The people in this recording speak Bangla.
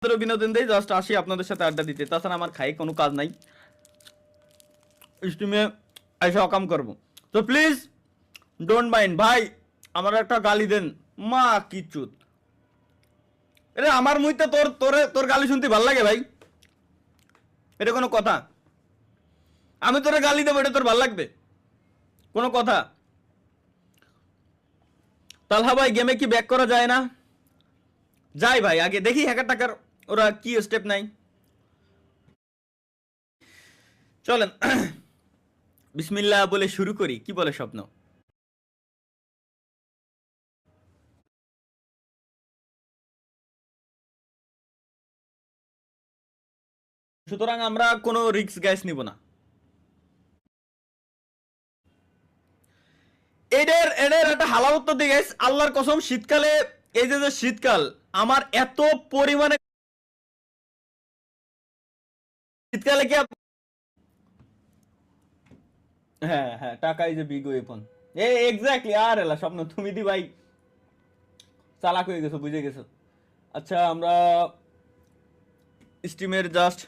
বিনোদন দেই, জাস্ট আসি আপনাদের সাথে আড্ডা দিতে, তাছাড়া আমার খাই কোনো কাজ নাই, স্ট্রিমে এসে অকাম করবো। তো প্লিজ ডোন্ট মাইন্ড ভাই, আমার একটা গালি দেন, মা কি চুত। এটা আমার মুইতে তোর গালি শুনতে ভাল লাগে ভাই? এটা কোনো কথা? আমি তোরে গালি দেবো, এটা তোর ভাল লাগবে? কোনো কথা? তালহা ভাই গেমে কি ব্যাক করা যায় না? যাই ভাই, আগে দেখি হ্যাকার টাকার ওরা কি স্টেপ নাই। চলেন বিসমিল্লাহ বলে শুরু করি, কি বলে স্বপ্ন? সুতরাং আমরা কোনো রিস্ক গ্যাস নিব না। এদের এদের একটা হালাল উত্তর দিই গাইস, আল্লাহর কসম শীতকালে, এই যে শীতকাল, আমার এত পরিমাণে শীতকালে কি হ্যাঁ হ্যাঁ, টাকা is a big weapon. Exactly, আর এলা স্বপ্ন তুমি দি ভাই চালাক হয়ে গেছো, বুঝে গেছো। আচ্ছা আমরা স্টিমের জাস্ট